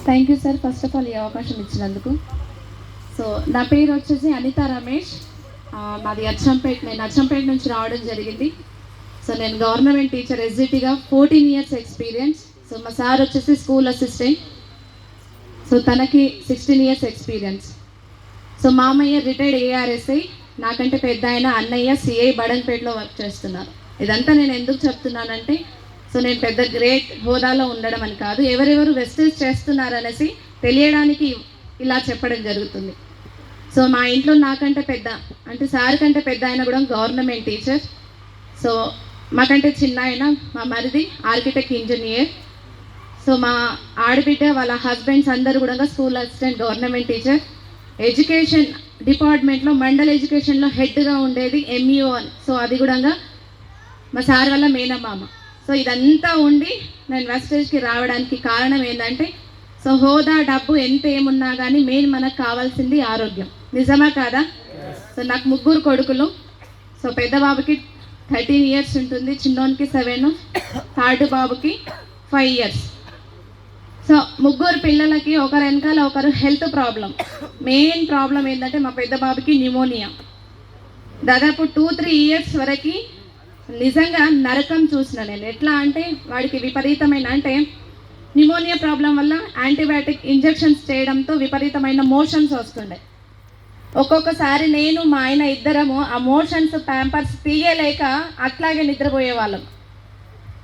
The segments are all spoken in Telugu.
Thank you sir, first of all ఈ అవకాశం ఇచ్చినందుకు. సో నా పేరు వచ్చేసి అనిత రమేష్. మాది అచ్చంపేట, నేను అచ్చంపేట నుంచి రావడం జరిగింది. సో నేను గవర్నమెంట్ టీచర్ ఎస్జిటిగా 14 years ఎక్స్పీరియన్స్. సో మా సార్ వచ్చేసి స్కూల్ అసిస్టెంట్, సో తనకి 16 years ఎక్స్పీరియన్స్. సో మామయ్య రిటైర్డ్ ఏఆర్ఎస్ఐ, నాకంటే పెద్ద ఆయన అన్నయ్య సిఐ బడంపేటలో వర్క్ చేస్తున్నారు. ఇదంతా నేను ఎందుకు చెప్తున్నానంటే, సో నేను పెద్ద గ్రేట్ హోదాలో ఉండడం అని కాదు, ఎవరెవరు వెస్టేజ్ చేస్తున్నారనేసి తెలియడానికి ఇలా చెప్పడం జరుగుతుంది. సో మా ఇంట్లో నాకంటే పెద్ద అంటే సార్ కంటే పెద్ద ఆయన కూడా గవర్నమెంట్ టీచర్. సో మాకంటే చిన్న ఆయన మా మరిది ఆర్కిటెక్ట్ ఇంజనీర్. సో మా ఆడబిడ్డ వాళ్ళ హస్బెండ్స్ అందరూ కూడా school assistant, government teacher. Education డిపార్ట్మెంట్లో మండల్ ఎడ్యుకేషన్లో హెడ్గా ఉండేది ఎంఈఓ అని. సో అది కూడా మా సార్ వల్ల మేనమామ. సో ఇదంతా ఉండి నేను వెస్టేజ్కి రావడానికి కారణం ఏంటంటే, సో హోదా డబ్బు ఎంత ఏమున్నా కానీ మెయిన్ మనకు కావాల్సింది ఆరోగ్యం. నిజమా కాదా? సో నాకు 3 కొడుకులు. సో పెద్ద బాబుకి 13 years ఉంటుంది, చిన్నోనికి 7, థర్డ్ బాబుకి 5 years. సో 3 పిల్లలకి ఒకరు వెనకాల ఒకరు హెల్త్ ప్రాబ్లం. మెయిన్ ప్రాబ్లం ఏంటంటే మా పెద్ద బాబుకి న్యూమోనియా. దాదాపు 2-3 years వరకు నిజంగా నరకం చూసిన నేను. ఎట్లా అంటే వాడికి విపరీతమైన అంటే న్యూమోనియా ప్రాబ్లం వల్ల యాంటీబయాటిక్ ఇంజెక్షన్స్ చేయడంతో విపరీతమైన మోషన్స్ వస్తుండే. ఒక్కొక్కసారి నేను మా ఆయన ఇద్దరము ఆ మోషన్స్ ప్యాంపర్స్ తీయలేక అట్లాగే నిద్రపోయేవాళ్ళం.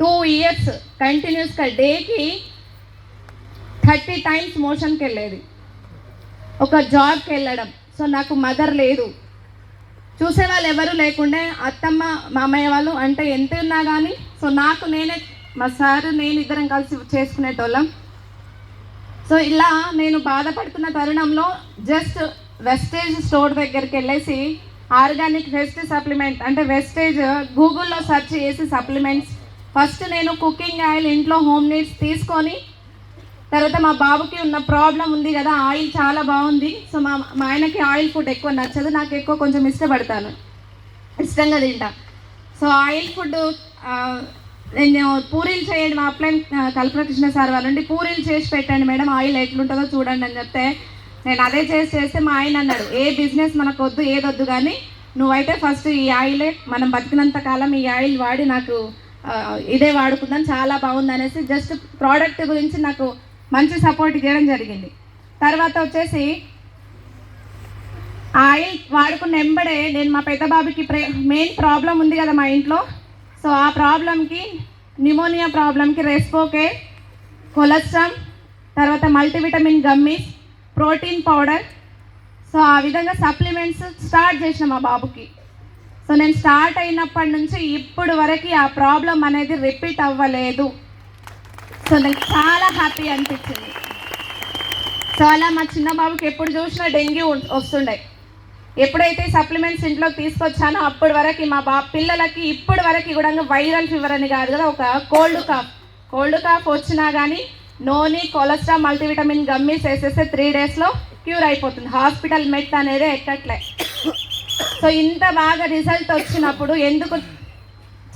2 years కంటిన్యూస్గా డేకి 30 times మోషన్కి వెళ్ళేది. ఒక జాబ్కి వెళ్ళడం. సో నాకు మదర్ లేదు, చూసేవాళ్ళు ఎవరు లేకుండే, అత్తమ్మ మామయ్య వాళ్ళు అంటే ఎంత ఉన్నా కానీ సో నాకు నేనే, మా సారు నేను ఇద్దరం కలిసి చేసుకునేటోళ్ళం. సో ఇలా నేను బాధపడుతున్న తరుణంలో జస్ట్ వెస్టేజ్ స్టోర్ దగ్గరికి వెళ్ళేసి ఆర్గానిక్ వెస్ట్ సప్లిమెంట్ అంటే వెస్టేజ్ గూగుల్లో సెర్చ్ చేసి సప్లిమెంట్స్ ఫస్ట్ నేను కుకింగ్ ఆయిల్ ఇంట్లో హోమ్ నీడ్స్ తీసుకొని, తర్వాత మా బాబుకి ఉన్న ప్రాబ్లం ఉంది కదా, ఆయిల్ చాలా బాగుంది. సో మా ఆయనకి ఆయిల్ ఫుడ్ ఎక్కువ నచ్చదు, నాకు ఎక్కువ కొంచెం ఇష్టపడతాను, ఇష్టంగా తింటా. సో ఆయిల్ ఫుడ్ నేను పూరీలు చేయండి, మా అప్లైన్ కల్పకృష్ణ సార్ వాళ్ళండి, పూరీలు చేసి పెట్టండి మేడం, ఆయిల్ ఎట్లుంటుందో చూడండి అని చెప్తే నేను అదే చేస్తే మా ఆయన అన్నాడు, ఏ బిజినెస్ మనకు వద్దు ఏదొద్దు కానీ నువ్వైతే ఫస్ట్ ఈ ఆయిలే, మనం బతికినంత కాలం ఈ ఆయిల్ వాడి నాకు ఇదే వాడుకుందాం, చాలా బాగుంది అనేసి జస్ట్ ప్రోడక్ట్ గురించి నాకు మంచి సపోర్ట్ చేయడం జరిగింది. తర్వాత వచ్చేసి ఆయిల్ వాడుకున్న వెంబడే నేను మా పెద్ద బాబుకి మెయిన్ ప్రాబ్లం ఉంది కదా మా ఇంట్లో, సో ఆ ప్రాబ్లంకి న్యూమోనియా ప్రాబ్లంకి రెస్పోకే, కొలెస్ట్రాల్, తర్వాత multivitamin gummies, protein powder, so ఆ విధంగా సప్లిమెంట్స్ స్టార్ట్ చేసిన మా బాబుకి. సో నేను స్టార్ట్ అయినప్పటి నుంచి ఇప్పుడు వరకు ఆ ప్రాబ్లం అనేది రిపీట్ అవ్వలేదు. సో నాకు చాలా హ్యాపీ అనిపించింది. సో అలా మా చిన్న బాబుకి ఎప్పుడు చూసినా డెంగ్యూ వస్తుండే. ఎప్పుడైతే సప్లిమెంట్స్ ఇంట్లోకి తీసుకొచ్చానో అప్పటి వరకు మా పిల్లలకి ఇప్పటి వరకు కూడా వైరల్ ఫీవర్ అని కాదు కదా, ఒక కోల్డ్ కాఫ్ వచ్చినా కానీ నోని కొలెస్ట్రాల్ మల్టీవిటమిన్ గమ్మీస్ వేసేస్తే 3 daysలో క్యూర్ అయిపోతుంది. హాస్పిటల్ మెట్ అనేది ఎక్కట్లే. సో ఇంత బాగా రిజల్ట్ వచ్చినప్పుడు ఎందుకు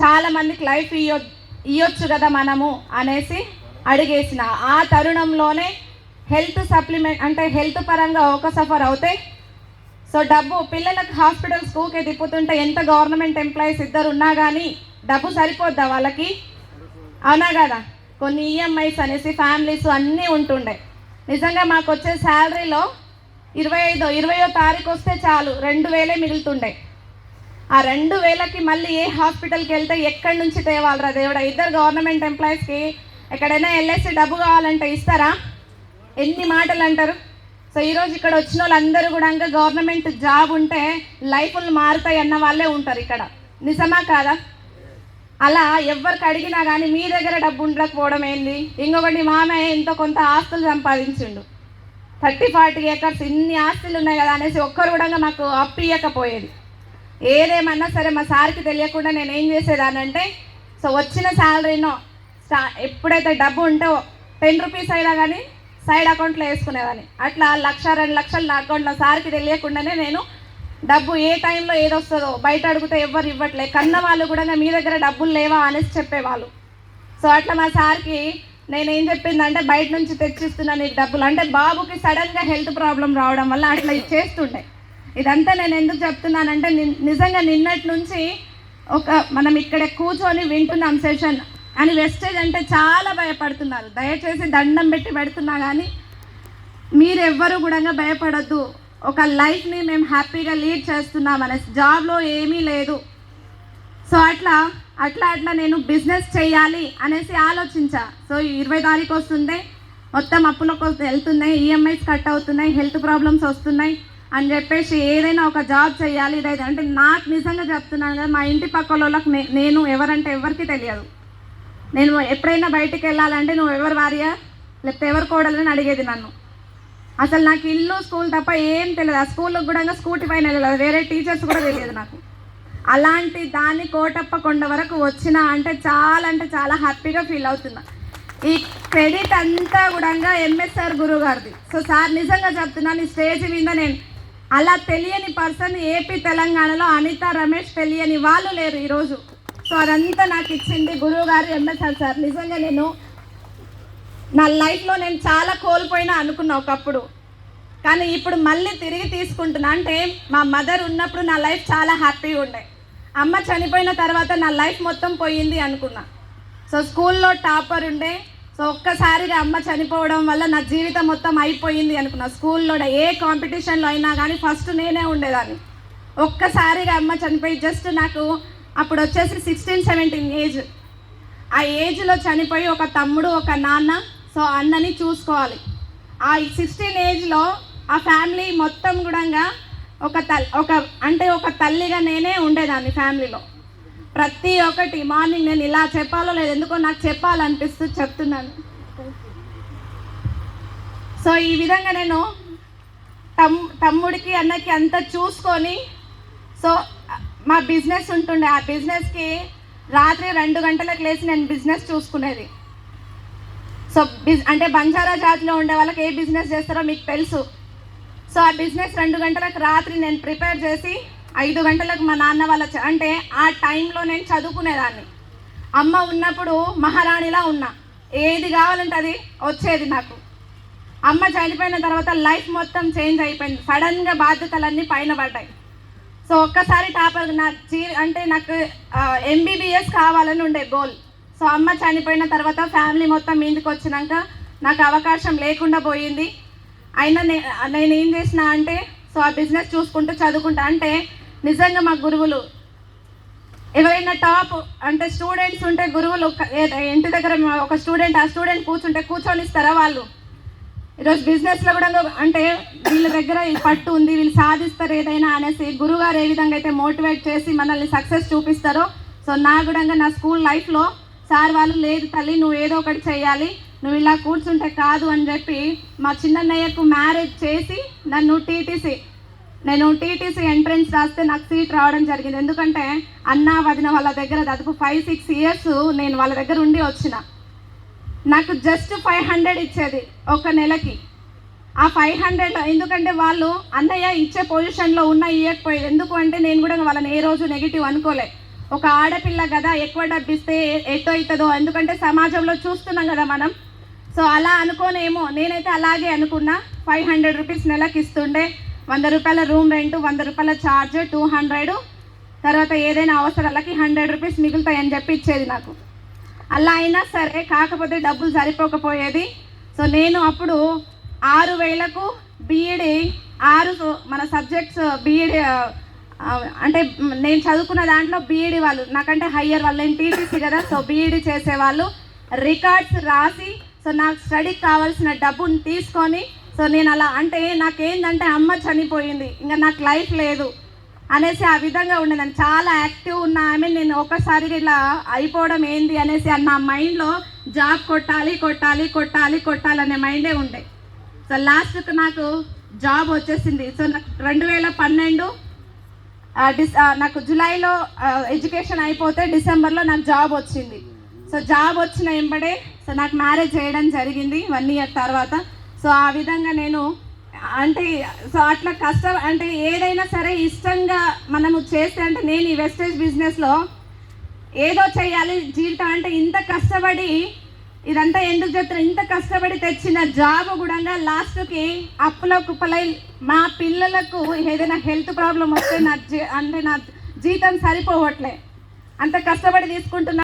చాలామందికి లైఫ్ ఇవ్వచ్చు కదా మనము అనేసి అడిగేసిన. ఆ తరుణంలోనే హెల్త్ సప్లిమెంట్ అంటే హెల్త్ పరంగా ఒక సఫర్ అవుతే, సో డబ్బు పిల్లలకు హాస్పిటల్ స్కూల్కి తిప్పుతుంటే ఎంత గవర్నమెంట్ ఎంప్లాయీస్ ఇద్దరు ఉన్నా కానీ డబ్బు సరిపోద్దా వాళ్ళకి? అవునా కదా? కొన్ని ఈఎంఐస్ అనేసి ఫ్యామిలీస్ అన్నీ ఉంటుండే. నిజంగా మాకు వచ్చే శాలరీలో 20వ తారీఖు వస్తే చాలు 2,000 మిగులుతుండే. ఆ 2,000కి మళ్ళీ ఏ హాస్పిటల్కి వెళ్తే ఎక్కడి నుంచి తేవాలరా దేవుడా? ఇద్దరు గవర్నమెంట్ ఎంప్లాయీస్కి ఎక్కడైనా వెళ్ళేసి డబ్బు కావాలంటే ఇస్తారా? ఎన్ని మాటలు అంటారు. సో ఈరోజు ఇక్కడ వచ్చిన వాళ్ళందరూ కూడా గవర్నమెంట్ జాబ్ ఉంటే లైఫ్లు మారుతాయి అన్న వాళ్ళే ఉంటారు ఇక్కడ. నిజమా కాదా? అలా ఎవరికి అడిగినా కానీ మీ దగ్గర డబ్బు ఉండకపోవడం ఏంది? ఇంకొకటి మామయ్య ఎంతో కొంత ఆస్తులు సంపాదించిండు, 30-40 acres, ఇన్ని ఆస్తులు ఉన్నాయి కదా అనేసి ఒక్కరు కూడా నాకు అప్పు ఇవ్వకపోయేది. ఏదేమన్నా సరే మా సార్కి తెలియకుండా నేను ఏం చేసేదానంటే, సో వచ్చిన శాలరీనో ఎప్పుడైతే డబ్బు ఉంటే 10 rupees అయినా కానీ సైడ్ అకౌంట్లో వేసుకునేదాన్ని. అట్లా 1-2 లక్షలు నా అకౌంట్లో సార్కి తెలియకుండానే నేను డబ్బు ఏ టైంలో ఏదొస్తుందో బయట అడిగితే ఎవరు ఇవ్వట్లే, కన్న వాళ్ళు కూడా మీ దగ్గర డబ్బులు లేవా అనేసి చెప్పేవాళ్ళు. సో అట్లా మా సార్కి నేనేం చెప్పిందంటే బయట నుంచి తెచ్చిస్తున్నా నీకు డబ్బులు, అంటే బాబుకి సడన్గా హెల్త్ ప్రాబ్లం రావడం వల్ల అట్లా చేస్తుండే. ఇదంతా నేను ఎందుకు చెప్తున్నానంటే నిజంగా నిన్నటి నుంచి మనం ఇక్కడ కూర్చొని వింటున్నాం సెషన్ అని వెస్టేజ్ అంటే చాలా భయపడుతున్నారు. దయచేసి దండం పెట్టి పెడుతున్నా కానీ మీరెవ్వరూ కూడా భయపడొద్దు. ఒక లైఫ్ని మేము హ్యాపీగా లీడ్ చేస్తున్నాం అనే జాబ్లో ఏమీ లేదు. సో అట్లా నేను బిజినెస్ చేయాలి అనేసి ఆలోచించా. సో 20 తారీఖు వస్తుందే, మొత్తం అప్పులకు వెళ్తున్నాయి, ఈఎంఐస్ కట్ అవుతున్నాయి, హెల్త్ ప్రాబ్లమ్స్ వస్తున్నాయి అని చెప్పేసి ఏదైనా ఒక జాబ్ చేయాలి. ఇదైతే అంటే నాకు నిజంగా చెప్తున్నాను కదా, మా ఇంటి పక్కల వాళ్ళకి నేను ఎవరంటే ఎవరికి తెలియదు. నేను ఎప్పుడైనా బయటికి వెళ్ళాలంటే నువ్వు ఎవరు భార్య లేకపోతే ఎవరు కోడలని అడిగేది నన్ను. అసలు నాకు ఇల్లు స్కూల్ తప్ప ఏం తెలియదు. ఆ స్కూల్కి కూడా స్కూటీ పైన వెళ్ళలేదు, వేరే టీచర్స్ కూడా తెలియదు నాకు. అలాంటి దాన్ని కోటప్ప కొండ వరకు వచ్చినా అంటే చాలా హ్యాపీగా ఫీల్ అవుతున్నా. ఈ క్రెడిట్ అంతా కూడా ఎంఎస్ఆర్ గురువు గారిది. సో సార్ నిజంగా చెప్తున్నాను, ఈ స్టేజ్ మీద నేను అలా తెలియని పర్సన్ ఏపీ తెలంగాణలో అనిత రమేష్ తెలియని వాళ్ళు లేరు ఈరోజు. సో అదంతా నాకు ఇచ్చింది గురువు గారు ఎంఎస్ఆర్ సార్. నిజంగా నేను నా లైఫ్లో నేను చాలా కోల్పోయినా అనుకున్నా ఒకప్పుడు, కానీ ఇప్పుడు మళ్ళీ తిరిగి తీసుకుంటున్నా. అంటే మా మదర్ ఉన్నప్పుడు నా లైఫ్ చాలా హ్యాపీగా ఉండే, అమ్మ చనిపోయిన తర్వాత నా లైఫ్ మొత్తం పోయింది అనుకున్నా. సో స్కూల్లో టాపర్ ఉండే, సో ఒక్కసారిగా అమ్మ చనిపోవడం వల్ల నా జీవితం మొత్తం అయిపోయింది అనుకున్నా. స్కూల్లో ఏ కాంపిటీషన్లో అయినా కానీ ఫస్ట్ నేనే ఉండేదాన్ని. ఒక్కసారిగా అమ్మ చనిపోయి జస్ట్ నాకు అప్పుడు వచ్చేసి 16-17 ఏజ్. ఆ ఏజ్లో చనిపోయి ఒక తమ్ముడు ఒక నాన్న, సో అన్నని చూసుకోవాలి. ఆ 16 ఏజ్లో ఆ ఫ్యామిలీ మొత్తం కూడా ఒక తల్లిగా నేనే ఉండేదాన్ని ఫ్యామిలీలో. ప్రతి ఒక్కటి మార్నింగ్ నేను ఇలా చెప్పాలో లేదు, ఎందుకో నాకు చెప్పాలనిపిస్తూ చెప్తున్నాను. సో ఈ విధంగా నేను తమ్ముడికి అన్నకి అంతా చూసుకొని, సో మా బిజినెస్ ఉంటుండే, ఆ బిజినెస్కి రాత్రి 2 గంటలకు లేచి నేను బిజినెస్ చూసుకునేది. సో అంటే బంజారా జాతిలో ఉండే వాళ్ళకి ఏ బిజినెస్ చేస్తారో మీకు తెలుసు. సో ఆ బిజినెస్ 2 గంటలకు రాత్రి నేను ప్రిపేర్ చేసి 5 గంటలకు మా నాన్న వాళ్ళ అంటే ఆ టైంలో నేను చదువుకునేదాన్ని. అమ్మ ఉన్నప్పుడు మహారాణిలా ఉన్నా, ఏది కావాలంటే అది వచ్చేది నాకు. అమ్మ చనిపోయిన తర్వాత లైఫ్ మొత్తం చేంజ్ అయిపోయింది. సడన్గా బాధ్యతలన్నీ పైన పడ్డాయి. సో ఒక్కసారి టాపర్ అంటే నాకు ఎంబీబీఎస్ కావాలని ఉండే గోల్. సో అమ్మ చనిపోయిన తర్వాత ఫ్యామిలీ మొత్తం మీదకి వచ్చినాక నాకు అవకాశం లేకుండా పోయింది. అయినా నేను ఏం చేసిన అంటే, సో ఆ బిజినెస్ చూసుకుంటూ చదువుకుంటా. అంటే నిజంగా మా గురువులు ఎవరైనా టాప్ అంటే స్టూడెంట్స్ ఉంటే గురువులు ఇంటి దగ్గర ఒక స్టూడెంట్, ఆ స్టూడెంట్ కూర్చొని ఇస్తారా వాళ్ళు? ఈరోజు బిజినెస్లో కూడా అంటే వీళ్ళ దగ్గర ఈ పట్టు ఉంది, వీళ్ళు సాధిస్తారు ఏదైనా అనేసి గురువుగారు ఏ విధంగా అయితే మోటివేట్ చేసి మనల్ని సక్సెస్ చూపిస్తారో, సో నా కూడా నా స్కూల్ లైఫ్లో సార్ వాళ్ళు లేదు తల్లి నువ్వు ఏదో ఒకటి చేయాలి, నువ్వు ఇలా కూర్చుంటే కాదు అని చెప్పి మా చిన్నన్నయ్యకు మ్యారేజ్ చేసి నేను టీటీసీ ఎంట్రన్స్ రాస్తే నాకు సీట్ రావడం జరిగింది. ఎందుకంటే అన్న వదిన వాళ్ళ దగ్గర దాదాపు 5-6 ఇయర్స్ నేను వాళ్ళ దగ్గర ఉండి వచ్చిన. నాకు జస్ట్ 500 ఇచ్చేది ఒక నెలకి. ఆ 500 ఎందుకంటే వాళ్ళు అన్నయ్య ఇచ్చే పొజిషన్లో ఇవ్వకపోయేది. ఎందుకు అంటే నేను కూడా వాళ్ళని ఏ రోజు నెగిటివ్ అనుకోలే. ఒక ఆడపిల్ల కదా, ఎక్కువ డబ్బు ఇస్తే ఎటో అవుతుందో, ఎందుకంటే సమాజంలో చూస్తున్నాం కదా మనం. సో అలా అనుకోనేమో, నేనైతే అలాగే అనుకున్నా. 500 రూపీస్ నెలకి ఇస్తుండే, 100 రూపాయల రూమ్ రెంట్, 100 రూపాయల ఛార్జ్, 200, తర్వాత ఏదైనా అవసరాలకి 100 రూపీస్ మిగులుతాయని చెప్పి ఇచ్చేది నాకు. అలా అయినా సరే, కాకపోతే డబ్బులు సరిపోకపోయేది. సో నేను అప్పుడు 6,000కు బీఈడి 6 మన సబ్జెక్ట్స్ బీఈడి అంటే నేను చదువుకున్న దాంట్లో బీఈడి వాళ్ళు నాకంటే హయ్యర్ వాళ్ళు, నేను టీటీసీ కదా, సో బీఈడి చేసేవాళ్ళు రికార్డ్స్ రాసి, సో నాకు స్టడీకి కావాల్సిన డబ్బుని తీసుకొని, సో నేను అలా అంటే నాకేంటంటే అమ్మ చనిపోయింది, ఇంకా నాకు లైఫ్ లేదు అనేసి ఆ విధంగా ఉండేదాన్ని. చాలా యాక్టివ్ ఉన్న ఆమె నేను ఒకసారిగా ఇలా అయిపోవడం ఏంది అనేసి నా మైండ్లో జాబ్ కొట్టాలి అనే మైండే ఉండే. సో లాస్ట్కి నాకు జాబ్ వచ్చేసింది. సో నాకు 2012 నాకు జూలైలో ఎడ్యుకేషన్ అయిపోతే డిసెంబర్లో నాకు జాబ్ వచ్చింది. సో జాబ్ వచ్చిన వెంబడే సో నాకు మ్యారేజ్ చేయడం జరిగింది 1 ఇయర్ తర్వాత. సో ఆ విధంగా నేను అంటే సో అట్లా కష్టం అంటే ఏదైనా సరే ఇష్టంగా మనము చేస్తే, అంటే నేను ఈ వెస్టేజ్ బిజినెస్లో ఏదో చేయాలి జీవితం అంటే ఇంత కష్టపడి ఇదంతా ఎందుకు చెప్తారు, ఇంత కష్టపడి తెచ్చిన జాబ్ కూడా లాస్ట్కి అప్పుల కుప్పలై మా పిల్లలకు ఏదైనా హెల్త్ ప్రాబ్లం వస్తే నా జీతం సరిపోవట్లే, అంత కష్టపడి తీసుకుంటున్నా.